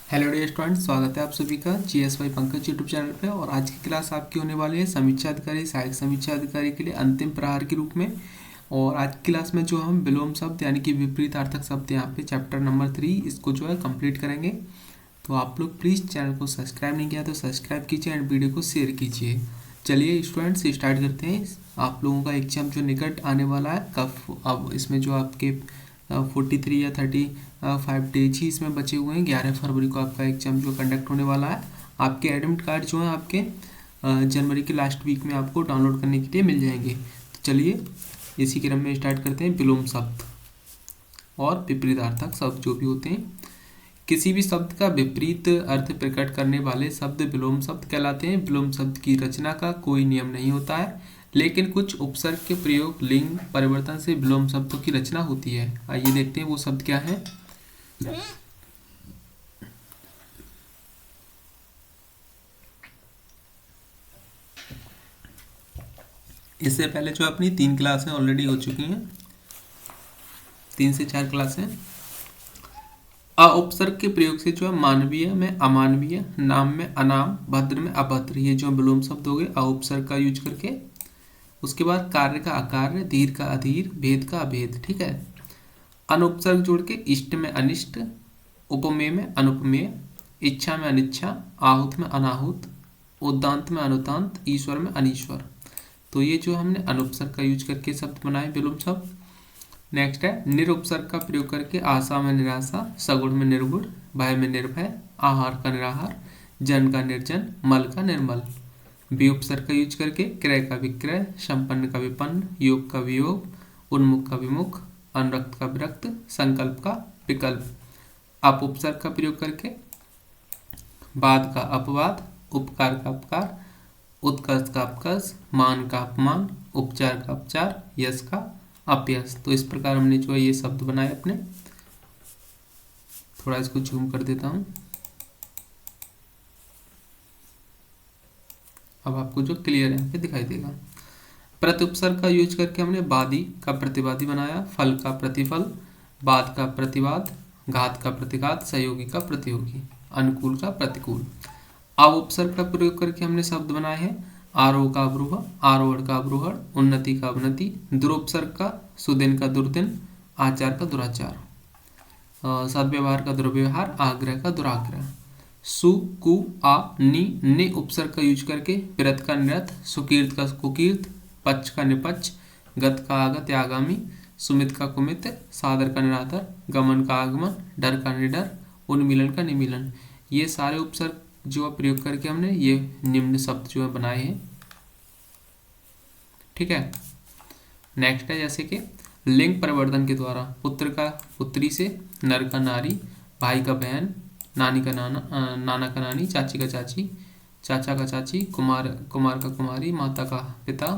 Hello dear students, स्वागत है आप सभी का GSY पंकज यूट्यूब चैनल पे। और आज की क्लास आपकी होने वाली है समीक्षा अधिकारी, सहायक समीक्षा अधिकारी के लिए अंतिम प्रहार के रूप में। और आज की क्लास में जो हम विलोम शब्द यानी कि विपरीतार्थक शब्द यहाँ पे चैप्टर नंबर 3 इसको जो है कंप्लीट करेंगे। तो आप लोग प्लीज़ चैनल को सब्सक्राइब नहीं किया तो सब्सक्राइब कीजिए एंड वीडियो को शेयर कीजिए। चलिए स्टूडेंट्स स्टार्ट करते हैं। आप लोगों का एग्जाम जो निकट आने वाला है कब, अब इसमें जो आपके 43 या 35 डेज ही इसमें बचे हुए हैं। 11 फरवरी को आपका एग्जाम जो कंडक्ट होने वाला है। आपके एडमिट कार्ड जो है आपके जनवरी के लास्ट वीक में आपको डाउनलोड करने के लिए मिल जाएंगे। तो चलिए इसी क्रम में स्टार्ट करते हैं। विलोम शब्द और विपरीतार्थक शब्द जो भी होते हैं, किसी भी शब्द का विपरीत अर्थ प्रकट करने वाले शब्द विलोम शब्द कहलाते हैं। विलोम शब्द की रचना का कोई नियम नहीं होता है, लेकिन कुछ उपसर्ग के प्रयोग, लिंग परिवर्तन से विलोम शब्दों की रचना होती है। आइए देखते हैं वो शब्द क्या है। इससे पहले जो अपनी 3 क्लासें ऑलरेडी हो चुकी हैं, 3 से 4 क्लासें। अ उपसर्ग के प्रयोग से जो है मानवीय में अमानवीय, नाम में अनाम, भद्र में अभद्र, ये जो विलोम शब्द हो गए अ उपसर्ग का यूज करके। उसके बाद कार्य का अकार्य, धीर का अधीर, भेद का अभेद। ठीक है। अनुपसर्ग जोड़ के इष्ट में अनिष्ट, उपमेय में अनुपमेय, इच्छा में अनिच्छा, आहूत में अनाहूत, उदांत में अनुदांत, ईश्वर में अनीश्वर। तो ये जो हमने अनुपसर्ग का यूज करके शब्द बनाए विलोम शब्द। नेक्स्ट है निरुपसर्ग का प्रयोग करके आशा में निराशा, सगुण में निर्गुण, भय में निर्भय, आहार का निराहार, जन का निर्जन, मल का निर्मल। विउपसर्ग का यूज करके क्रय का विक्रय, संपन्न का विपन्न, योग का वियोग, उन्मुख का विमुख, अनुरक्त का विरक्त, संकल्प का विकल्प। अपउपसर्ग का प्रयोग करके वाद का अपवाद, उपकार का अपकार, उत्कर्ष का अपकर्ष, मान का अपमान, उपचार का उपचार, यश का अपयश। तो इस प्रकार हमने जो है ये शब्द बनाए अपने। थोड़ा इसको जूम कर देता हूं, अब आपको जो क्लियर यहाँ पे दिखाई देगा। प्रत्युपसर्ग का यूज करके हमने वादी का प्रतिवादी बनाया, फल का प्रतिफल, वाद का प्रतिवाद, घात का प्रतिघात, सहयोगी का प्रतियोगी, अनुकूल का प्रतिकूल। अवउपसर्ग का प्रयोग करके हमने शब्द बनाए हैं आरोह का अवरोह, आरोहण का अवरोहण, उन्नति का अवनति, दुरुपसर्ग का सुदिन का दुर्दिन, आचार का दुराचार, सद्व्यवहार का दुर्व्यवहार, आग्रह का दुराग्रह। सु कु आ नि ने उपसर्ग का यूज करके विरत का निरत, सुकीर्त का कुकीर्त, पक्ष का निपक्ष, गत का आगत या आगामी, सुमित का कुमित, सादर का निरादर, गमन का आगमन, डर का निडर, उन्मीलन का निमीलन। ये सारे उपसर्ग जो प्रयोग करके हमने ये निम्न शब्द जो है बनाए हैं। ठीक है। नेक्स्ट है जैसे कि लिंग परिवर्तन के द्वारा पुत्र का पुत्री से, नर का नारी, भाई का बहन, नानी का नाना, नाना का नानी, चाची का चाची, चाचा का चाची, कुमार का कुमारी, माता का पिता,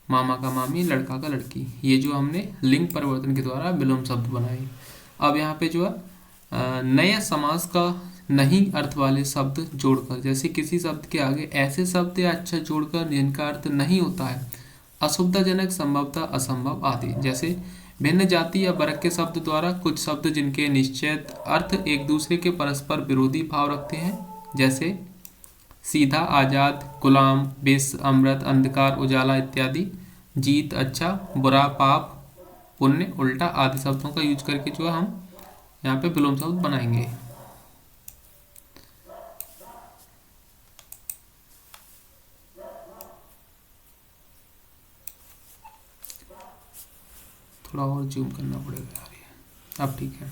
मामा का मामी, लड़का का लड़की। ये जो हमने लिंग परिवर्तन के द्वारा विलोम शब्द बनाए। अब यहाँ पे जो है नए समास का नहीं अर्थ वाले शब्द जोड़कर, जैसे किसी शब्द के आगे ऐसे शब्द या अक्षर जोड़कर जिनका अर्थ नहीं होता है, असुविधाजनक, संभवतः असंभव आदि। जैसे भिन्न जाति या वर्ग के शब्द द्वारा कुछ शब्द जिनके निश्चित अर्थ एक दूसरे के परस्पर विरोधी भाव रखते हैं, जैसे सीधा, आजाद, गुलाम, विष, अमृत, अंधकार, उजाला इत्यादि। जीत, अच्छा, बुरा, पाप, पुण्य, उल्टा आदि शब्दों का यूज करके जो है हम यहाँ पे विलोम शब्द बनाएंगे। थोड़ा और जूम करना पड़ेगा यार ये। अब ठीक है।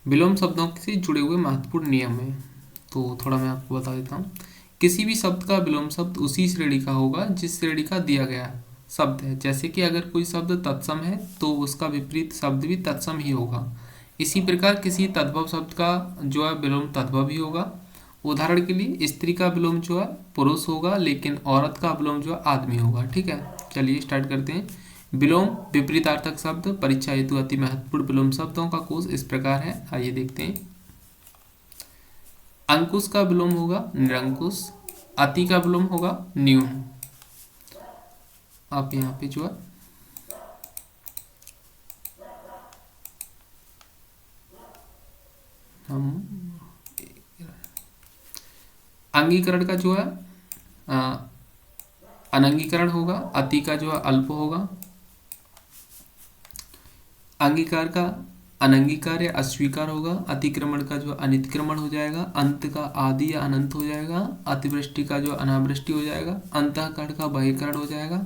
विलोम शब्दों से जुड़े हुए महत्वपूर्ण नियम है, तो थोड़ा मैं आपको बता देता हूँ। किसी भी शब्द का विलोम शब्द उसी श्रेणी का होगा जिस श्रेणी का दिया गया शब्द है। जैसे कि अगर कोई शब्द तत्सम है तो उसका विपरीत शब्द भी तत्सम ही होगा। इसी प्रकार किसी तद्भव शब्द का जो है विलोम तद्भव ही होगा। उदाहरण के लिए स्त्री का विलोम जो है पुरुष होगा, लेकिन औरत का विलोम जो है आदमी होगा। ठीक है। चलिए स्टार्ट करते हैं। विलोम विपरीतार्थक शब्द परीक्षा हेतु अति महत्वपूर्ण विलोम शब्दों का कोष इस प्रकार है। आइए देखते हैं। अंकुश का विलोम होगा निरंकुश, अति का विलोम होगा न्यून। आप यहाँ पे जो है हम आंगीकरण का जो है अनंगीकरण होगा, अति का जो है अल्प होगा, अंगीकार का अनंगीकार या अस्वीकार होगा, अतिक्रमण का जो अनितिक्रमण हो जाएगा, अंत का आदि या अनंत हो जाएगा, अतिवृष्टि का जो अनावृष्टि हो जाएगा, अंतःकरण का बहिर्करण हो जाएगा,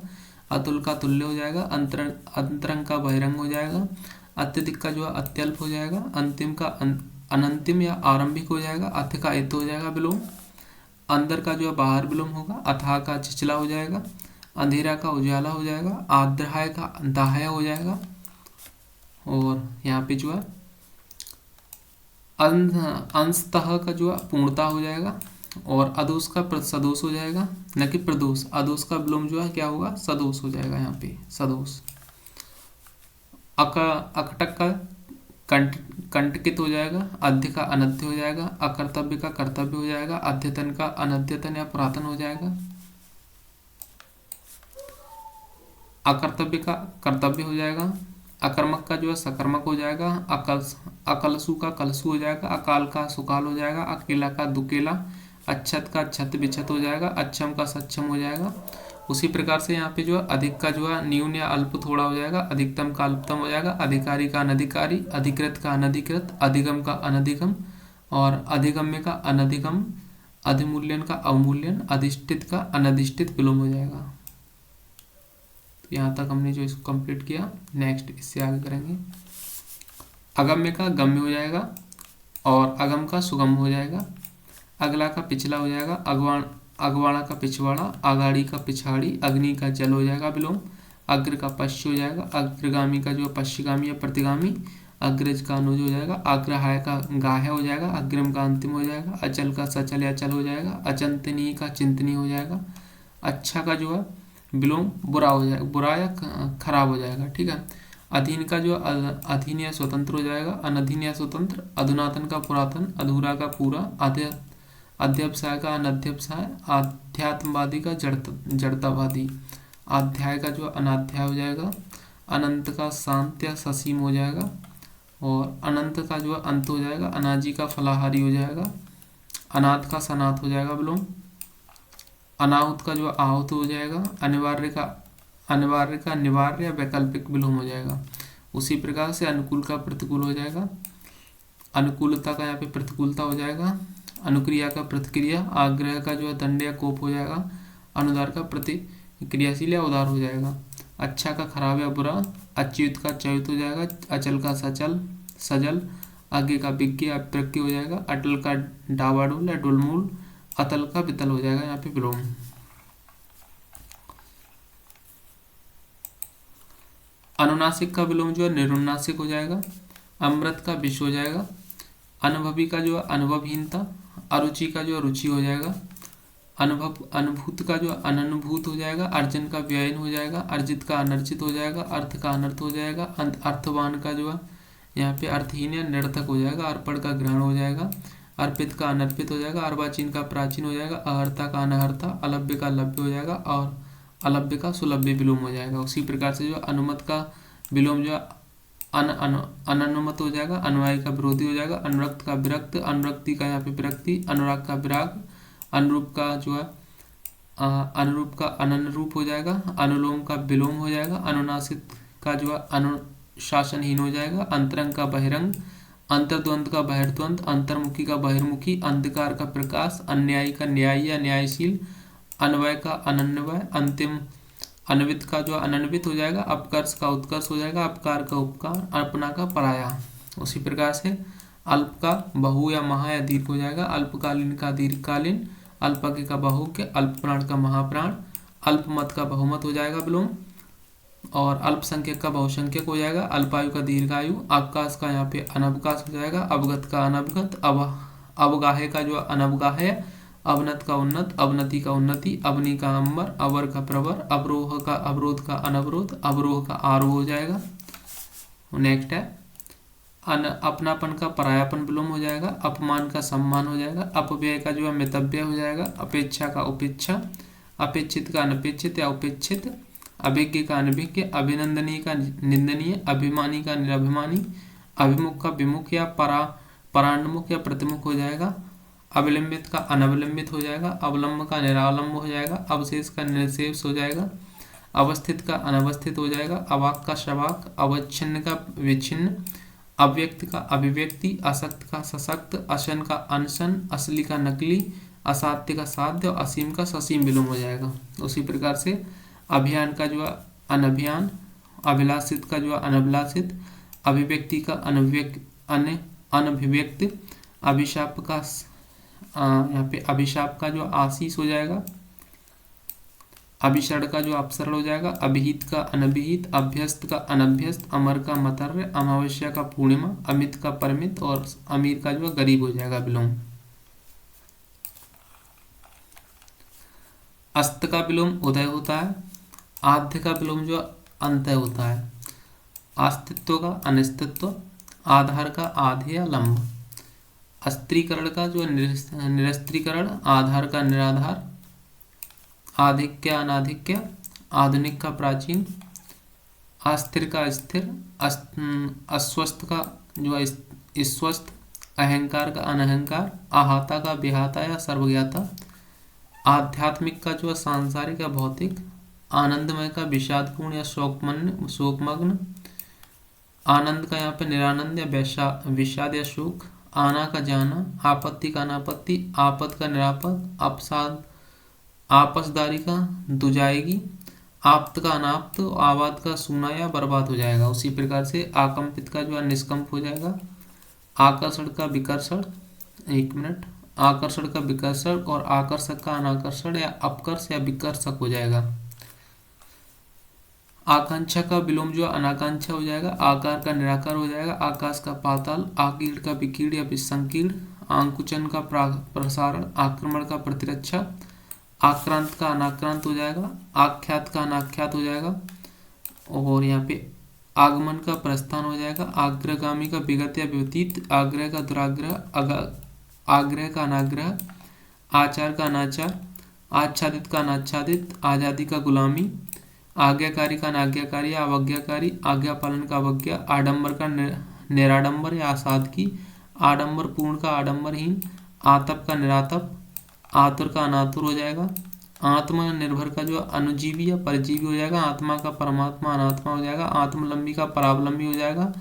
अतुल का तुल्य हो जाएगा, अंतरंग का बहिरंग हो जाएगा, अत्यधिक का जो अत्यल्प हो जाएगा, अंतिम का अनंतिम या आरंभिक हो जाएगा, अथ का इत हो जाएगा विलोम, अंदर का जो बाहर विलोम होगा, अथाह का छिछला हो जाएगा, अंधेरा का उजाला हो जाएगा, आद्राय का दाह्य हो जाएगा, और यहाँ पे जो है अंशतः का जो है पूर्णता हो जाएगा, और अदोष का सदोष हो जाएगा, न कि प्रदोष। अदोष का विलोम जो है क्या होगा, सदोष हो जाएगा, यहाँ पे सदोष। अकटक का कंटकित हो जाएगा, अध्य का अनध्य हो जाएगा, अकर्तव्य का कर्तव्य हो जाएगा, अध्यतन का अनध्यतन या पुरातन हो जाएगा, अकर्तव्य का कर्तव्य हो जाएगा, अकर्मक का जो है सकर्मक हो जाएगा, अकलसु का कलसु हो जाएगा, अकाल का सुकाल हो जाएगा, अकेला का दुकेला, अच्छत का छत बिछत हो जाएगा, अच्छम का सक्षम हो जाएगा। उसी प्रकार से यहाँ पे जो है अधिक का जो है न्यून या अल्प थोड़ा हो जाएगा, अधिकतम का अल्पतम हो जाएगा, अधिकारी का अनधिकारी, अधिकृत का अनधिकृत, अधिगम का अनधिगम, और अधिगम्य का अनधिगम, अधिमूल्यन का अवमूल्यन, अधिष्ठित का अनधिष्ठित विलोम हो जाएगा। तो यहाँ तक हमने जो इसको कंप्लीट किया। नेक्स्ट इससे आगे करेंगे। अगम्य का गम्य हो जाएगा, और अगम का सुगम हो जाएगा, अगला का पिछला हो जाएगा, अगवाड़ा का पिछवाड़ा, आगाड़ी का पिछाड़ी, अग्नि का जल हो जाएगा विलोम, अग्र का पश्च हो जाएगा, अग्रगामी का जो पश्चिगामी या प्रतिगामी, अग्रज का अनुज हो जाएगा, अग्रहाय का गाह्य हो जाएगा, अग्रिम का अंतिम हो जाएगा, अचल का सचल या चल हो जाएगा, अचंतनीय का चिंतनीय हो जाएगा, अच्छा का जो है विलोम बुरा हो जाएगा, बुरा या खराब हो जाएगा, ठीक है। अधीन का जो अधीन या स्वतंत्र हो जाएगा, अनधीन या स्वतंत्र, अधुनातन का पुरातन, अधूरा का पूरा, अध्यवसाय का अनध्यवसाय, आध्यात्मवादी का जड़तावादी, अध्याय का जो अनाध्याय हो जाएगा, अनंत का शांत या ससीम हो जाएगा, और अनंत का जो अंत हो जाएगा, अनाजी का फलाहारी हो जाएगा, अनाथ का सनाथ हो जाएगा विलोम, अनाहुत का जो आहूत हो जाएगा, अनिवार्य का निवार्य या वैकल्पिक विलोम हो जाएगा। उसी प्रकार से अनुकूल का प्रतिकूल हो जाएगा, अनुकूलता का यहाँ पे प्रतिकूलता हो जाएगा, अनुक्रिया का प्रतिक्रिया, आग्रह का जो है दंड या कोप हो जाएगा, अनुदार का प्रतिक्रियाशील या उदार हो जाएगा, अच्छा का खराब या बुरा, अच्युत का च्युत हो जाएगा, अचल का सचल सजल, आगे का विज्ञ या प्रज्ञ हो जाएगा, अटल का डावाडोल या डुलमूल, अतल का वितल हो जाएगा यहाँ पे विलोम। अनुनासिक का विलोम जो है निरुनासिक हो जाएगा, अमृत का विष हो जाएगा, अनुभवी का जो है अनुभवहीनता, अरुचि का जो है रुचि हो जाएगा, अनुभूत का जो अननुभूत हो जाएगा, अर्जन का व्ययन हो जाएगा, अर्जित का अनर्जित हो जाएगा, अर्थ का अनर्थ हो जाएगा, अर्थवान का जो है यहाँ पे अर्थहीन या निरर्थक हो जाएगा, अर्पण का ग्रहण हो जाएगा, अर्पित का अनर्पित हो जाएगा, अर्वाचीन का प्राचीन हो जाएगा, अहर्ता का अनहर्ता, अलभ्य का लभ्य हो जाएगा, और अलभ्य का सुलभ्य विलोम हो जाएगा। उसी प्रकार से जो अनुमत का विलोम जो अनुमत हो जाएगा, अनुयायी का विरोधी हो जाएगा, अनुरक्त का विरक्त, अनुरक्ति का यहाँ पे विरक्ति, अनुराग का विराग, अनुरूप का जो है अनुरूप का अननुरूप हो जाएगा, अनुलोम का विलोम हो जाएगा, अनुनासिक का जो है अनुशासनहीन हो जाएगा, अंतरंग का बहिरंग, अंतर्द्वंद का बहिर्द्वंद, अंतर्मुखी का बहिर्मुखी, अंधकार का प्रकाश, अन्यायी का न्यायी या न्यायशील, अन्वय का अनन्वय, अंतिम अन्वित का जो अनन्वित हो जाएगा, अपकर्ष का उत्कर्ष हो जाएगा, अपकार का उपकार, अपना का पराया। उसी प्रकार से अल्प का बहु या महा या दीर्घ हो जाएगा, अल्पकालीन का दीर्घकालीन, अल्पज्ञ का बहुज्ञ, अल्प प्राण का महाप्राण, अल्पमत का बहुमत हो जाएगा विलोम, और अल्पसंख्यक का बहुसंख्यक हो जाएगा, अल्पायु का दीर्घायु, अवकाश का यहाँ पे अनवकाश हो जाएगा, अवगत का अनवगत, अवगाह्य का जो अनवगाह्य, अवनत का उन्नत, अवनति का उन्नति, अवनी का अंबर, अवर का प्रवर, अवरोह का अवरोध का अनवरोध, अवरोह का आरोह हो जाएगा। नेक्स्ट है अपनापन का परायापन विलोम हो जाएगा, अपमान का सम्मान हो जाएगा, अपव्यय का जो है मितव्यय हो जाएगा, अपेक्षा का उपेक्षा, अपेक्षित का अनपेक्षित या उपेक्षित, अभिज्ञ का अनभिज्ञ, अभिनंदनीय का निंदनीय, अभिमानी का निरभिमानी, अभिमुख का विमुख या परान्मुख या प्रतिमुख हो जाएगा, अविलंबित का अनविलंबित हो जाएगा, अवलंब का निरावलंब हो जाएगा, अवशेष का निर्शेष हो जाएगा, अवस्थित का अनवस्थित हो जाएगा, अवाक का शवाक, अवच्छिन्न का विच्छिन्न, अव्यक्त का अभिव्यक्ति, असक्त का सशक्त, अशन का अनशन, असली का नकली, असाध्य का साध्य और असीम का ससीम विलोम हो जाएगा। उसी प्रकार से अभियान का जो है अनभियान, अभिलाषित का जो है अनभिलाषित, अभिव्यक्ति का अनभिव्यक्त, अभिशाप का यहाँ पे अभिशाप का जो आशीष हो जाएगा, अभिषण का जो अपसरण हो जाएगा, अभिहित का अनभिहित, अभ्यस्त का अनभ्यस्त, अमर का मतर्य, अमावस्या का पूर्णिमा, अमित का परमित और अमीर का जो गरीब हो जाएगा विलोम। अस्त का विलोम उदय होता है, आद्य का विलोम जो अंतय होता है, अस्तित्व का अनिस्तित्व, आधार का आधे या लंब, अस्त्रीकरण का जो निरस्त्रीकरण, आधार का निराधार, आधिक्य अनाधिक्य, आधुनिक का प्राचीन, अस्थिर का स्थिर, अस्वस्थ का जो स्वस्थ, अहंकार का अनहंकार, आहाता का विहाता या सर्वज्ञाता, आध्यात्मिक का जो सांसारिक या भौतिक, आनंदमय का विषादपूर्ण या शोकमग्न, आनंद का यहाँ पे निरानंद या विषाद या शोक, आना का जाना, आपत्ति का अनापत्ति, आपद का निरापद, अपसाद आपसदारी का दुजाएगी, आप्त का अनाप्त, आवाद का सूना या बर्बाद हो जाएगा। उसी प्रकार से आकंपित का जो है निष्कंप हो जाएगा, आकर्षण का विकर्षण, एक मिनट, आकर्षण का विकर्षण और आकर्षक का अनाकर्षण या अपकर्ष या विकर्षक हो जाएगा। आकांक्षा का विलोम जो अनाकांक्षा हो जाएगा, आकार का निराकार हो जाएगा, आकाश का पाताल, आकीर्ण का विकीर्ण या विसंकीर्ण, आंकुचन का प्रसारण, आक्रमण का प्रतिरक्षा, आक्रांत का अनाक्रांत हो जाएगा, आख्यात का अनाख्यात हो जाएगा और यहाँ पे आगमन का प्रस्थान हो जाएगा, आग्रगामी का विगत या व्यतीत, आग्रह का दुराग्रह, आग्रह का अनाग्रह, आचार का अनाचार, आच्छादित का अनाच्छादित, आज़ादी का गुलामी, आज्ञाकारी का अनाज्ञाकारी या अवज्ञाकारी, आज्ञा पालन का अवज्ञा, आडंबर का निराडंबर या असाधकी, आडंबर पूर्ण का आडंबरहीन, आतप का निरातप, आतुर का अनातुर हो जाएगा, आत्मा निर्भर का जो अनुजीवी या परजीवी हो जाएगा, आत्मा का परमात्मा अनात्मा हो जाएगा, आत्मलंबी का परावलंबी हो जाएगा,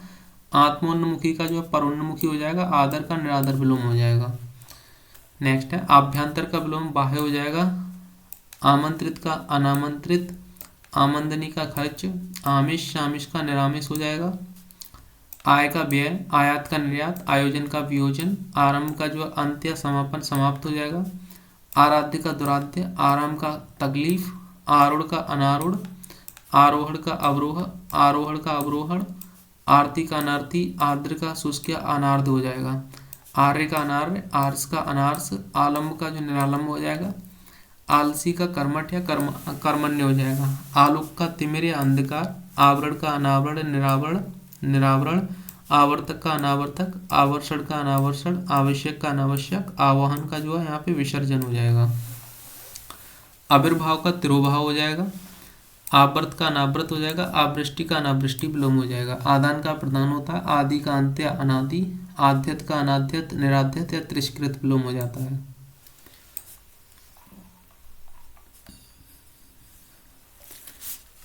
आत्मोन्मुखी का जो परोन्मुखी हो जाएगा, आदर का निरादर विलोम हो जाएगा। नेक्स्ट है आभ्यंतर का विलोम बाह्य हो जाएगा, आमंत्रित का अनामंत्रित, आमंदनी का खर्च, आमिष आमिष का निरामिष हो जाएगा, आय का व्यय, आयात का निर्यात, आयोजन का वियोजन, आरंभ का जो अंत या समापन समाप्त हो जाएगा, आराध्य का दुराध्य, आराम का तकलीफ, आरूढ़ का अनारूढ़, आरोहण का अवरोह, आरोहण का अवरोहण, आरती का अनारती, आर्द्र का शुष्क या अनार्ध हो जाएगा, आर्य का अनार्य, आर्स का अनार्स, आलम्ब का जो निरालंब हो जाएगा, आलसी का कर्मठ या कर्मण्य हो जाएगा, आलोक का तिमिर या अंधकार, आवरण का अनावरण निरावरण, आवर्तक का अनावर्तक, आवर्षण का अनावर्षण, आवश्यक का अनावश्यक, आवाहन का जो है यहाँ पे विसर्जन हो जाएगा, आविर्भाव का तिरोभाव हो जाएगा, आवर्त का अनावृत हो जाएगा, आवृष्टि का अनावृष्टि विलोम हो जाएगा, आदान का प्रदान होता है, आदि का अंत या अनादि, आद्यत का अनाद्यत, निराद्यत या त्रिष्कृत विलोम हो जाता है।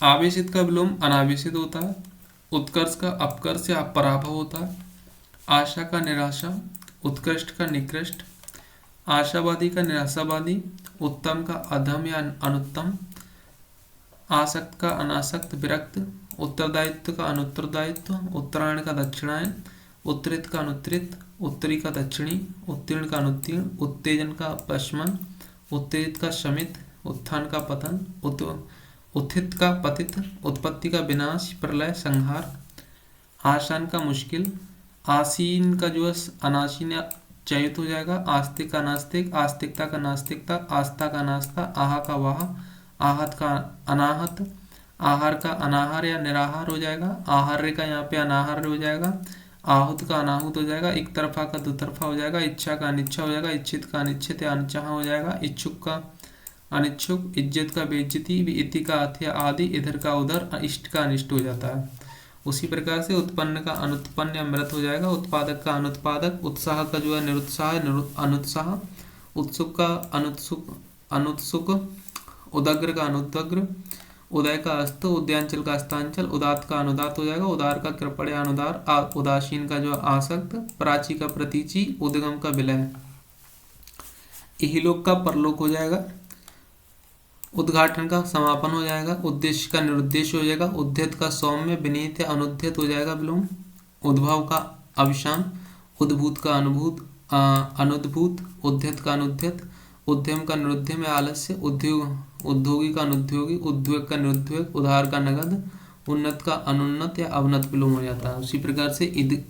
आवेशित का विलोम अनावेशित होता है, उत्कर्ष का अपकर्ष या पराभव होता है, आशा का निराशा, उत्कृष्ट का निकृष्ट, आशावादी का निराशावादी, उत्तम का अधम या अनुत्तम, आसक्त का अनासक्त विरक्त, उत्तरदायित्व का अनुत्तरदायित्व, उत्तरायण का दक्षिणायन, उत्तरित का अनुत्तरित, उत्तरी का दक्षिणी, उत्तीर्ण का अनुत्तीर्ण, उत्तेजन का पश्मन, उत्तेजित का शमित, उत्थान का पतन, उत्थित का पतित, उत्पत्ति का विनाश, प्रलय संहार, आसान का मुश्किल, आसीन का जो अनासीन या चयित हो जाएगा, आस्तिक का नास्तिक, आस्तिकता का नास्तिकता, आस्था का नास्ता, आहा का वाह, आहत का अनाहत, आहार का अनाहार या निराहार हो जाएगा, आहार्य का यहाँ पे अनाहार्य हो जाएगा, आहूत का अनाहूत हो जाएगा, एक तरफा का दो तरफा हो जाएगा, इच्छा का अनिच्छा हो जाएगा, इच्छित का अनिच्छित या अनचाहा हो जाएगा, इच्छुक का अनिच्छुक, इज्जत का बेइज्जती, इति का अथ्य आदि, इधर का उधर, इष्ट का अनिष्ट हो जाता है। उसी प्रकार से उत्पन्न का अनुत्पन्न मृत हो जाएगा, उत्पादक का अनुत्पादक, उत्साह का जो है निरुत्साह अनुत्साह, उत्सुक का अनुत्सुक, उदग्र का अनुदग्र, उदय का अस्त, उद्यांचल का अस्तांचल, उदात का अनुदात हो जाएगा, उदार का कृपण अनुदार, उदासीन का जो आसक्त, प्राची का प्रतीची, उद्गम का विलय, इहलोक का परलोक हो जाएगा, उद्घाटन का समापन हो जाएगा, उद्देश्य का निरुद्देश्य हो जाएगा, उद्यत का सौम्य, विनीत या अनुद्यत हो जाएगा विलोम, उद्भव का अवसान, उद्भूत का अनुद्भूत, उद्यत का अनुद्यत, उद्यम का निरुद्यम या आलस्य, उद्योगी का अनुद्योगी, उद्योग का निरुद्योग, उधार का नगद, उन्नत का अनुन्नत या अवनत विलोम हो जाता है। उसी प्रकार से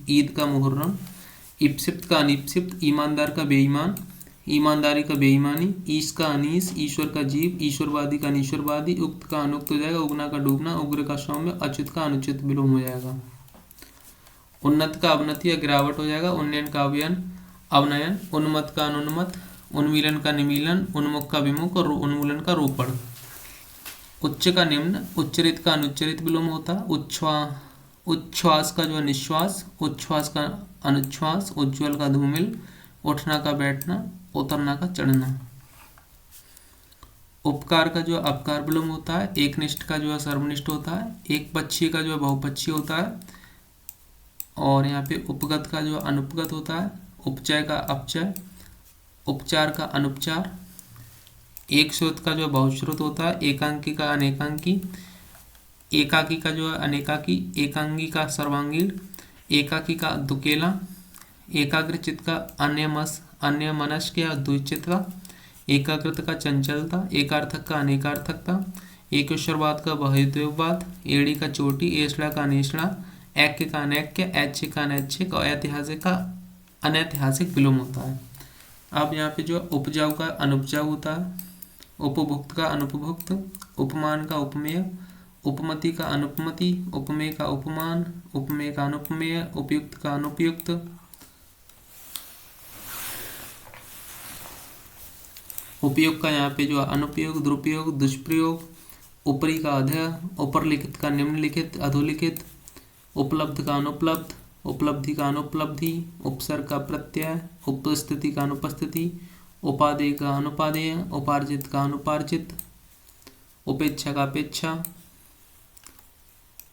ईद का मुहर्रम, इप्सिप्त का अनिप्सिप्त, ईमानदार का बेईमान, ईमानदारी का बेईमानी, ईश का अनीस, ईश्वर का जीव, ईश्वरवादी का अनीश्वरवादी, उक्त का अनुक्त हो जाएगा, उगना का डूबना, उग्र का सौम्य, अच्युत का अनुचित विलोम हो जाएगा। उन्नत का अवनति या गिरावट हो जाएगा, उन्नयन का अवनयन, उन्मत का अनुन्मत, उन्मीलन का निमीलन, उन्मुख का विमुख और उन्मूलन का रोपण। उच्च का निम्न, उच्चरित का अनुच्चरित विलोम होता है, उच्छ्वास का जो निश्वास, उच्छ्वास का अनुच्छ्वास, उज्ज्वल का धूमिल, उठना का बैठना, उतरना का चढ़ना। उपकार का जो अपकार विलोम होता है, एकनिष्ठ का जो है सर्वनिष्ठ होता है, एक पक्षी का जो है बहुपक्षी होता है, और यहाँ पे उपगत का जो अनुपगत होता है, उपचय का अपचय, उपचार का अनुपचार, एक श्रुत का जो बहुश्रुत होता है, एकांकी का अनेकांकी, एकाकी का जो है अनेकाकी, एकांगी का सर्वांगीण, एकाकी का दुकेला, एकाग्रचित का अन्यमनस्क या द्विचित का, एकाकृत का चंचलता, एकार्थक का अनेकार्थकता, एकेश्वरवाद का बहुद्वैतवाद, एड़ी का चोटी, एषड़ा का अनेषड़ा, ऐक्य का अनैक्य, ऐच्छिक का अनैच्छिक और ऐतिहासिक का अनैतिहासिक विलोम होता है। अब यहाँ पे जो उपजाऊ का अनुपजाऊ होता है, उपभुक्त का अनुपभुक्त, उपमान का उपमेय, उपमति का अनुपमति, उपमेय का उपमान, उपमेय का अनुपमेय, उपयुक्त का अनुपयुक्त, उपयोग का यहाँ पे जो अनुपयोग, दुरुपयोग, दुष्प्रयोग, ऊपरी का अधेय, ऊपरलिखित का निम्नलिखित, अधोलिखित, उपलब्ध का अनुपलब्ध, उपलब्धि का अनुपलब्धि, उपसर्ग का प्रत्यय, उपस्थिति का अनुपस्थिति, उपादेय का अनुपादेय, उपार्जित का अनुपार्जित, उपेक्षा का अपेक्षा,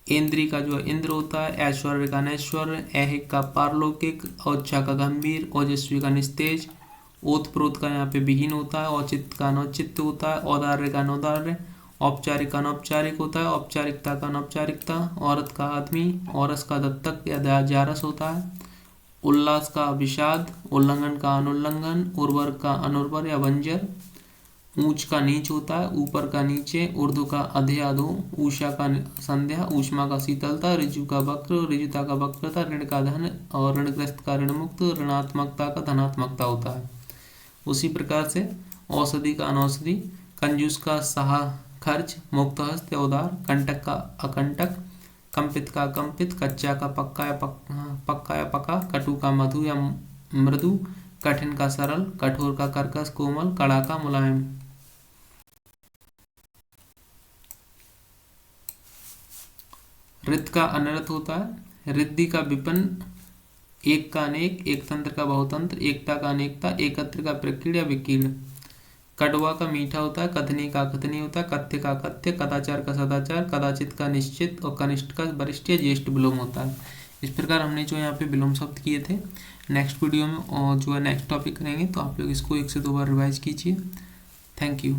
इंद्री का जो इंद्र होता है, ऐश्वर्य का नैश्वर्य, ऐहिक का पारलौकिक, औच्छा का गंभीर, ओजस्वी का निस्तेज, ओतप्रोत का यहाँ पे विहीन होता है, औचित्य का अनौचित्य होता है, औदार्य का अनौदार्य, औपचारिक का अनौपचारिक होता है, औपचारिकता का अनौपचारिकता, औरत का आदमी, औरस का दत्तक या जारस होता है, उल्लास का विषाद, उल्लंघन का अनुल्लंघन, उर्वर का अनुर्वर या बंजर, ऊंच का नीच होता है, ऊपर का नीचे, ऊर्ध्व का अधे अधो, ऊषा का संध्या, ऊष्मा का शीतलता, ऋजु का वक्र, ऋजुता का वक्रता, ऋण का धन और ऋणग्रस्त का ऋण मुक्त, ऋणात्मकता का धनात्मकता होता है। उसी प्रकार से औषधि का अनौषधि, कंजूस का सहा खर्च, मुक्तहस्त या उदार, कंटक का अकंटक, कंपित का कंपित, कच्चा का पक्का या पका, कटु का मधु या मृदु, कठिन का सरल, कठोर का कर्कश कोमल, कड़ा का मुलायम। रित का अनर्थ होता है, रिद्धि का विपन्न, एक का अनेक, एक तंत्र का बहुतंत्र, एकता का अनेकता, एकत्र का प्रकीर्ण या विकीर्ण। कड़वा का मीठा होता है, कथनी का कथनी होता है, कथ्य का कथ्य, कदाचार का सदाचार, कदाचित का निश्चित और कनिष्ठ का वरिष्ठ या ज्येष्ठ विलोम होता है। इस प्रकार हमने जो यहाँ पे विलोम शब्द किए थे। नेक्स्ट वीडियो में और जो है नेक्स्ट टॉपिक करेंगे, तो आप लोग इसको 1 से 2 बार रिवाइज कीजिए। Thank you.